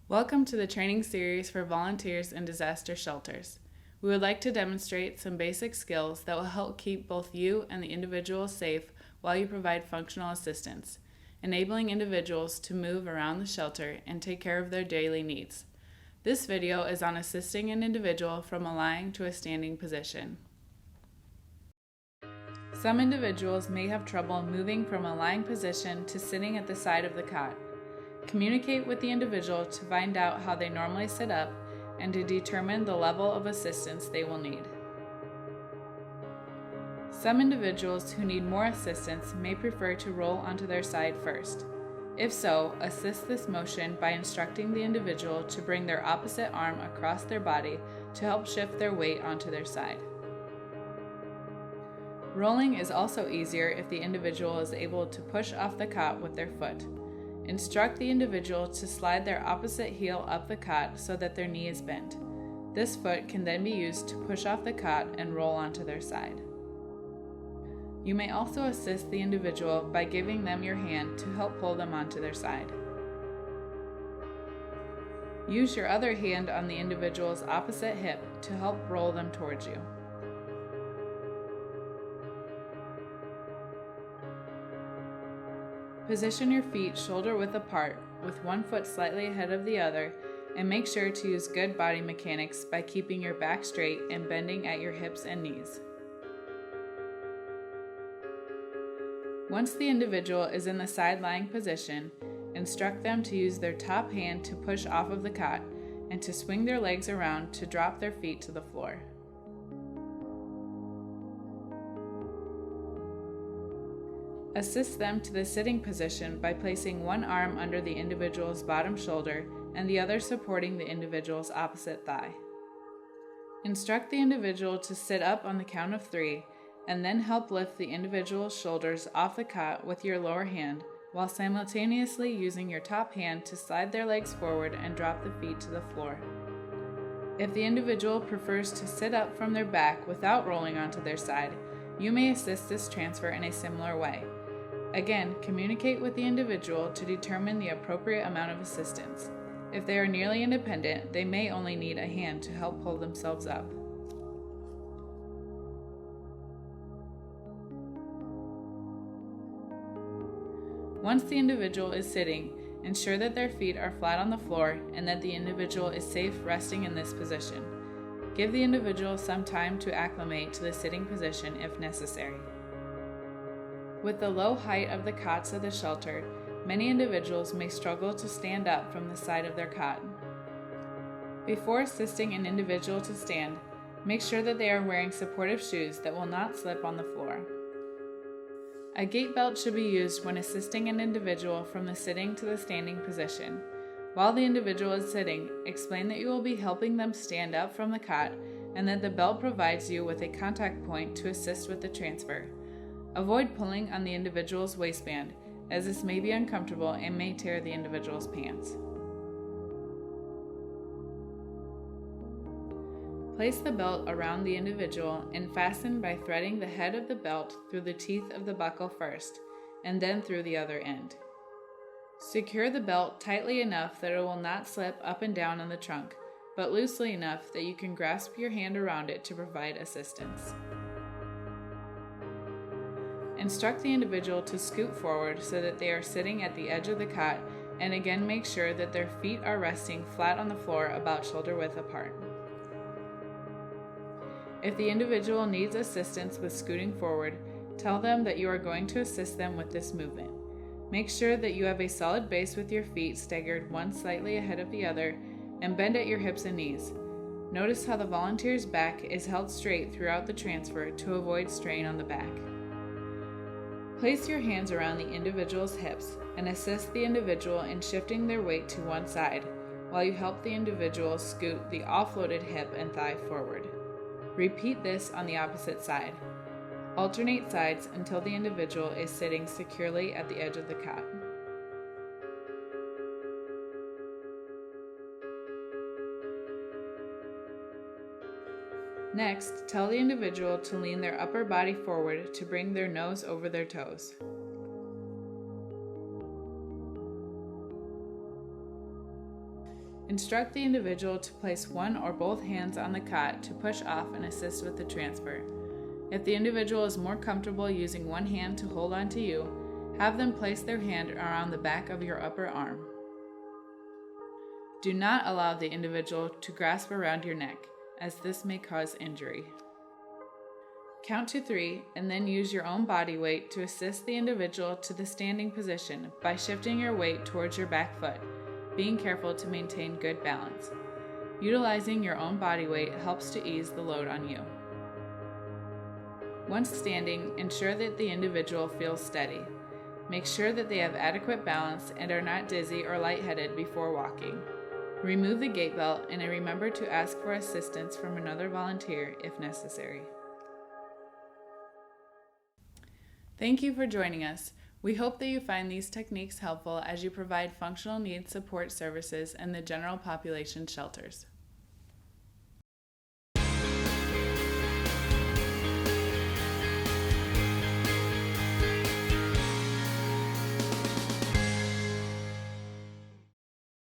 Welcome to the training series for volunteers in disaster shelters. We would like to demonstrate some basic skills that will help keep both you and the individual safe while you provide functional assistance, enabling individuals to move around the shelter and take care of their daily needs. This video is on assisting an individual from a lying to a standing position. Some individuals may have trouble moving from a lying position to sitting at the side of the cot. Communicate with the individual to find out how they normally sit up and to determine the level of assistance they will need. Some individuals who need more assistance may prefer to roll onto their side first. If so, assist this motion by instructing the individual to bring their opposite arm across their body to help shift their weight onto their side. Rolling is also easier if the individual is able to push off the cot with their foot. Instruct the individual to slide their opposite heel up the cot so that their knee is bent. This foot can then be used to push off the cot and roll onto their side. You may also assist the individual by giving them your hand to help pull them onto their side. Use your other hand on the individual's opposite hip to help roll them towards you. Position your feet shoulder-width apart, with one foot slightly ahead of the other, and make sure to use good body mechanics by keeping your back straight and bending at your hips and knees. Once the individual is in the side-lying position, instruct them to use their top hand to push off of the cot and to swing their legs around to drop their feet to the floor. Assist them to the sitting position by placing one arm under the individual's bottom shoulder and the other supporting the individual's opposite thigh. Instruct the individual to sit up on the count of 3 and then help lift the individual's shoulders off the cot with your lower hand while simultaneously using your top hand to slide their legs forward and drop the feet to the floor. If the individual prefers to sit up from their back without rolling onto their side, you may assist this transfer in a similar way. Again, communicate with the individual to determine the appropriate amount of assistance. If they are nearly independent, they may only need a hand to help pull themselves up. Once the individual is sitting, ensure that their feet are flat on the floor and that the individual is safe resting in this position. Give the individual some time to acclimate to the sitting position if necessary. With the low height of the cots of the shelter, many individuals may struggle to stand up from the side of their cot. Before assisting an individual to stand, make sure that they are wearing supportive shoes that will not slip on the floor. A gait belt should be used when assisting an individual from the sitting to the standing position. While the individual is sitting, explain that you will be helping them stand up from the cot and that the belt provides you with a contact point to assist with the transfer. Avoid pulling on the individual's waistband, as this may be uncomfortable and may tear the individual's pants. Place the belt around the individual and fasten by threading the head of the belt through the teeth of the buckle first, and then through the other end. Secure the belt tightly enough that it will not slip up and down on the trunk, but loosely enough that you can grasp your hand around it to provide assistance. Instruct the individual to scoot forward so that they are sitting at the edge of the cot, and again make sure that their feet are resting flat on the floor about shoulder width apart. If the individual needs assistance with scooting forward, tell them that you are going to assist them with this movement. Make sure that you have a solid base with your feet staggered one slightly ahead of the other, and bend at your hips and knees. Notice how the volunteer's back is held straight throughout the transfer to avoid strain on the back. Place your hands around the individual's hips and assist the individual in shifting their weight to one side, while you help the individual scoot the offloaded hip and thigh forward. Repeat this on the opposite side. Alternate sides until the individual is sitting securely at the edge of the cot. Next, tell the individual to lean their upper body forward to bring their nose over their toes. Instruct the individual to place one or both hands on the cot to push off and assist with the transfer. If the individual is more comfortable using one hand to hold onto you, have them place their hand around the back of your upper arm. Do not allow the individual to grasp around your neck, as this may cause injury. Count to 3 and then use your own body weight to assist the individual to the standing position by shifting your weight towards your back foot, being careful to maintain good balance. Utilizing your own body weight helps to ease the load on you. Once standing, ensure that the individual feels steady. Make sure that they have adequate balance and are not dizzy or lightheaded before walking. Remove the gait belt and remember to ask for assistance from another volunteer if necessary. Thank you for joining us. We hope that you find these techniques helpful as you provide functional needs support services in the general population shelters.